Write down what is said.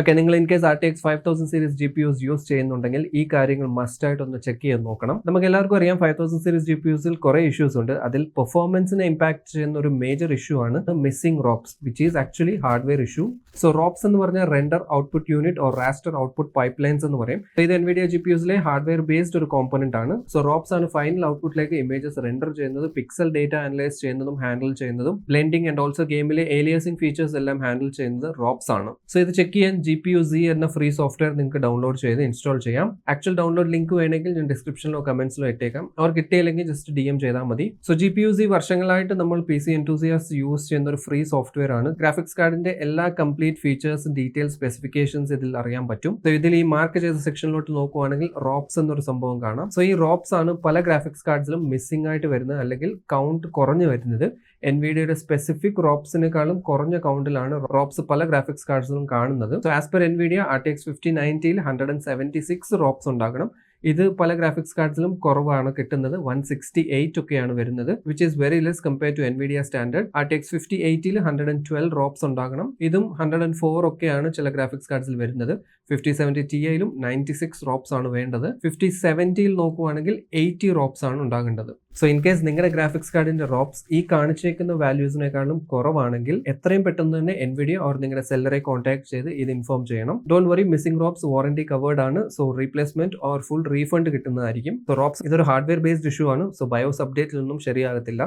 Okay, നിങ്ങൾ in case RTX 5000 series GPUs use ചെയ്യുന്നുണ്ടെങ്കിൽ ഈ കാര്യങ്ങൾ മസ്റ്റ് ആയിട്ട് ഒന്ന് ചെക്ക് ചെയ്ത് നോക്കണം. നമുക്ക് എല്ലാവർക്കും അറിയാം 5000 സീരീസ് GPUസിൽ കുറെ ഇഷ്യൂസ് ഉണ്ട്. അതിൽ പെർഫോമൻസിനെ ഇമ്പാക്ട് ചെയ്യുന്ന ഒരു മേജർ ഇഷ്യൂ ആണ് missing ROPS, which is actually hardware issue. So ROPS എന്ന് പറഞ്ഞാൽ render output unit or raster output pipelines എന്ന് പറയും. ഇത് NVIDIA GPUസിലെ ഹാർഡ്വെയർ ബേസ്ഡ് ഒരു കോമ്പണന്റ് ആണ്. സോ ROPS ആണ് ഫൈനൽ ഔട്ട്പുട്ടിലേക്ക് ഇമേജസ് റെൻഡർ ചെയ്യുന്നത്, പിക്സൽ ഡേറ്റ അനലൈസ് ചെയ്യുന്നതും ഹാൻഡിൽ ചെയ്യുന്നതും, ബ്ലെൻഡിംഗ് ആൻഡ് ഓൾസോ ഗെയിമിലെ ഏലിയസിംഗ് ഫീച്ചേഴ്സ് എല്ലാം ഹാൻഡിൽ ചെയ്യുന്നത് ROPS ആണ്. സോ ഇത് ചെക്ക് ചെയ്യാൻ GPU-Z എന്ന ഫ്രീ സോഫ്റ്റ്വെയർ നിങ്ങൾക്ക് ഡൗൺലോഡ് ചെയ്ത് ഇൻസ്റ്റാൾ ചെയ്യാം. ആക്ച്വൽ ഡൗൺലോഡ് ലിങ്ക് വേണമെങ്കിൽ ഞാൻ ഡിസ്ക്രിപ്ഷനിലോ കമന്റ്സിലോ ഇട്ടേക്കാം. അവർ കിട്ടിയില്ലെങ്കിൽ ജസ്റ്റ് DM ചെയ്താൽ മതി. സോ GPU-Z വർഷങ്ങളായിട്ട് നമ്മൾ PC enthusiasts യൂസ് ചെയ്യുന്ന ഒരു ഫ്രീ സോഫ്റ്റ്വെയർ ആണ്. ഗ്രാഫിക്സ് കാർഡിന്റെ എല്ലാ കംപ്ലീറ്റ് ഫീച്ചേഴ്സ്, ഡീറ്റെയിൽ, സ്പെസിഫിക്കേഷൻസ് ഇതിൽ അറിയാൻ പറ്റും. സോ ഇതിൽ ഈ മാർക്ക് ചെയ്ത സെക്ഷനിലോട്ട് നോക്കുവാണെങ്കിൽ ROPS എന്നൊരു സംഭവം കാണാം. സോ ഈ ROPS ആണ് പല ഗ്രാഫിക്സ് കാർഡ്സിലും മിസ്സിംഗ് ആയിട്ട് വരുന്നത്, അല്ലെങ്കിൽ കൗണ്ട് കുറഞ്ഞു വരുന്നത്. NVIDIAയുടെ സ്പെസിഫിക് ROPSിനേക്കാളും കുറഞ്ഞ കൗണ്ടിലാണ് ROPS പല ഗ്രാഫിക്സ് കാർഡ്സിലും കാണുന്നത്. So as per NVIDIA RTX 5090ൽ 176 ROPS ഉണ്ടാകണം. ഇത് പല ഗ്രാഫിക്സ് കാർഡ്സിലും കുറവാണ് കിട്ടുന്നത്, 168 ഒക്കെയാണ് വരുന്നത്, which is very less compare to NVIDIA standard. RTX 5080ൽ 112 ROPS ഉണ്ടാകണം. ഇതും 104 ഒക്കെയാണ് ചില ഗ്രാഫിക്സ് കാർഡ്സിൽ വരുന്നത്. 5070 Tiയിലും 96 ROPS ആണ് വേണ്ടത്. 5070ൽ നോക്കുവാണെങ്കിൽ 80 ROPS ആണ് ഉണ്ടാകേണ്ടത്. സോ ഇൻ കേസ് നിങ്ങളുടെ ഗ്രാഫിക്സ് കാർഡിന്റെ ROPS ഈ കാണിച്ചേക്കുന്ന വാല്യൂസിനേക്കാളും കുറവാണെങ്കിൽ എത്രയും പെട്ടെന്ന് തന്നെ NVIDIA ഓർ നിങ്ങളുടെ സെല്ലറെ കോൺടാക്ട് ചെയ്ത് ഇത് ഇൻഫോം ചെയ്യണം. Don't worry, missing ROPS warranty covered ആണ്. So replacement or full refund കിട്ടുന്നതായിരിക്കും. സോ ROPS ഇതൊരു ഹാർഡ്വെയർ ബേസ്ഡ് ഇഷ്യൂ ആണ്. സോ ബയോസ് അപ്ഡേറ്റിലൊന്നും ശരിയാകത്തില്ല.